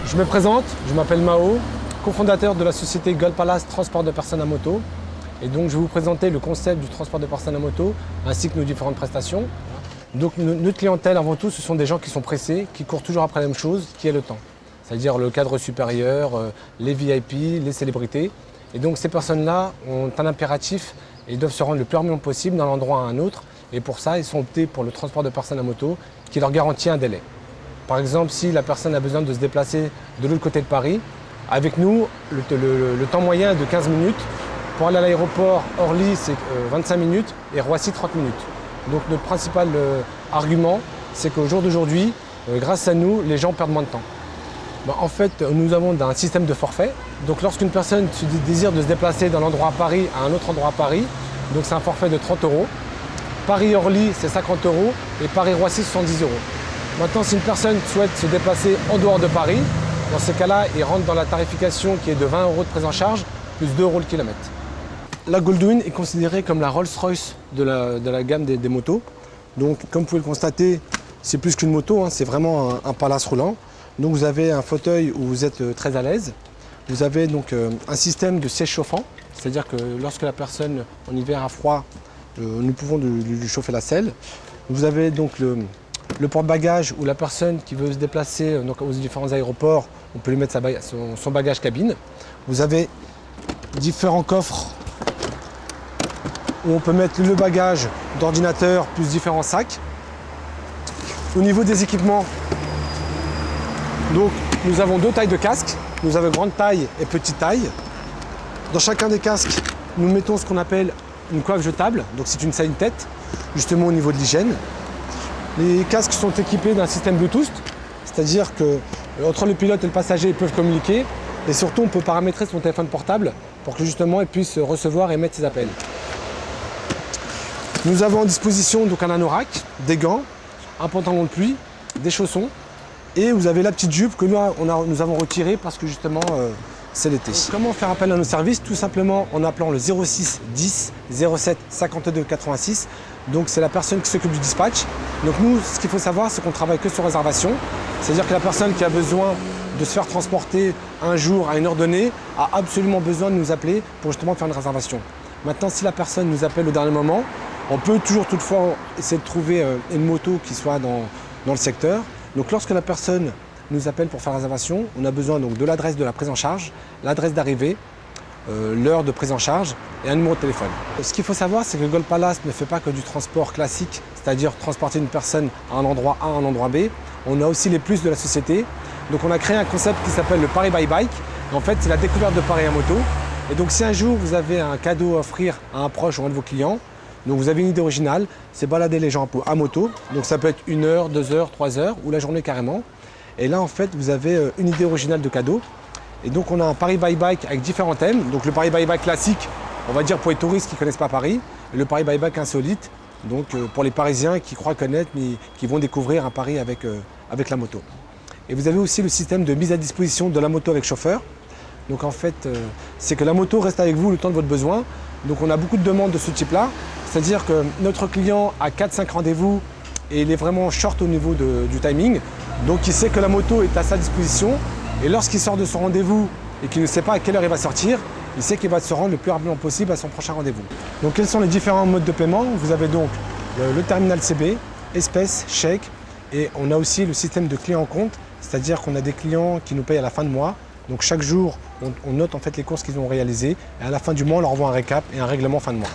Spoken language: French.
Je me présente, je m'appelle Mao, cofondateur de la société Gold Palace Transport de personnes à moto. Et donc je vais vous présenter le concept du transport de personnes à moto ainsi que nos différentes prestations. Donc notre clientèle avant tout, ce sont des gens qui sont pressés, qui courent toujours après la même chose, qui est le temps. C'est-à-dire le cadre supérieur, les VIP, les célébrités. Et donc ces personnes-là ont un impératif et doivent se rendre le plus rapidement possible d'un endroit à un autre. Et pour ça, ils sont optés pour le transport de personnes à moto qui leur garantit un délai. Par exemple, si la personne a besoin de se déplacer de l'autre côté de Paris, avec nous, le temps moyen est de 15 minutes. Pour aller à l'aéroport, Orly, c'est 25 minutes et Roissy, 30 minutes. Donc notre principal argument, c'est qu'au jour d'aujourd'hui, grâce à nous, les gens perdent moins de temps. En fait, nous avons un système de forfait. Donc lorsqu'une personne désire de se déplacer d'un endroit à Paris à un autre endroit à Paris, donc c'est un forfait de 30 €. Paris-Orly, c'est 50 € et Paris-Roissy, 70 €. Maintenant, si une personne souhaite se déplacer en dehors de Paris, dans ces cas-là, il rentre dans la tarification qui est de 20 € de prise en charge, plus 2 € le kilomètre. La Goldwing est considérée comme la Rolls-Royce de la gamme des motos. Donc, comme vous pouvez le constater, c'est plus qu'une moto, hein, c'est vraiment un palace roulant. Donc, vous avez un fauteuil où vous êtes très à l'aise. Vous avez donc un système de siège chauffant, c'est-à-dire que lorsque la personne en hiver a froid, nous pouvons lui chauffer la selle. Vous avez donc le porte-bagages où la personne qui veut se déplacer aux différents aéroports, on peut lui mettre son bagage cabine. Vous avez différents coffres où on peut mettre le bagage d'ordinateur plus différents sacs. Au niveau des équipements, donc, nous avons deux tailles de casque. Nous avons grande taille et petite taille. Dans chacun des casques, nous mettons ce qu'on appelle une coiffe jetable. Donc c'est une tête, justement au niveau de l'hygiène. Les casques sont équipés d'un système Bluetooth, c'est-à-dire que entre le pilote et le passager, ils peuvent communiquer. Et surtout, on peut paramétrer son téléphone portable pour que justement, il puisse recevoir et émettre ses appels. Nous avons en disposition donc un anorak, des gants, un pantalon de pluie, des chaussons. Et vous avez la petite jupe que nous avons retirée parce que justement, c'est l'été. Comment faire appel à nos services? Tout simplement en appelant le 06 10 07 52 86. Donc c'est la personne qui s'occupe du dispatch. Donc nous, ce qu'il faut savoir, c'est qu'on travaille que sur réservation. C'est-à-dire que la personne qui a besoin de se faire transporter un jour à une heure donnée a absolument besoin de nous appeler pour justement faire une réservation. Maintenant, si la personne nous appelle au dernier moment, on peut toujours toutefois essayer de trouver une moto qui soit dans le secteur. Donc lorsque la personne nous appelle pour faire la réservation, on a besoin donc de l'adresse de la prise en charge, l'adresse d'arrivée, l'heure de prise en charge et un numéro de téléphone. Ce qu'il faut savoir, c'est que Gold Palace ne fait pas que du transport classique, c'est-à-dire transporter une personne à un endroit A à un endroit B. On a aussi les plus de la société. Donc on a créé un concept qui s'appelle le Paris by Bike. En fait, c'est la découverte de Paris à moto. Et donc si un jour vous avez un cadeau à offrir à un proche ou un de vos clients, donc vous avez une idée originale, c'est balader les gens à moto. Donc ça peut être 1 heure, 2 heures, 3 heures ou la journée carrément. Et là en fait vous avez une idée originale de cadeau. Et donc on a un Paris by Bike avec différents thèmes. Donc le Paris by Bike classique, on va dire pour les touristes qui ne connaissent pas Paris. Et le Paris by Bike insolite, donc pour les Parisiens qui croient connaître mais qui vont découvrir un Paris avec la moto. Et vous avez aussi le système de mise à disposition de la moto avec chauffeur. Donc en fait, c'est que la moto reste avec vous le temps de votre besoin. Donc on a beaucoup de demandes de ce type-là. C'est-à-dire que notre client a 4-5 rendez-vous et il est vraiment short au niveau du timing. Donc il sait que la moto est à sa disposition. Et lorsqu'il sort de son rendez-vous et qu'il ne sait pas à quelle heure il va sortir, il sait qu'il va se rendre le plus rapidement possible à son prochain rendez-vous. Donc quels sont les différents modes de paiement? Vous avez donc le terminal CB, espèces, chèques. Et on a aussi le système de client en compte. C'est-à-dire qu'on a des clients qui nous payent à la fin de mois. Donc chaque jour, on note en fait les courses qu'ils ont réalisées. Et à la fin du mois, on leur envoie un récap et un règlement fin de mois.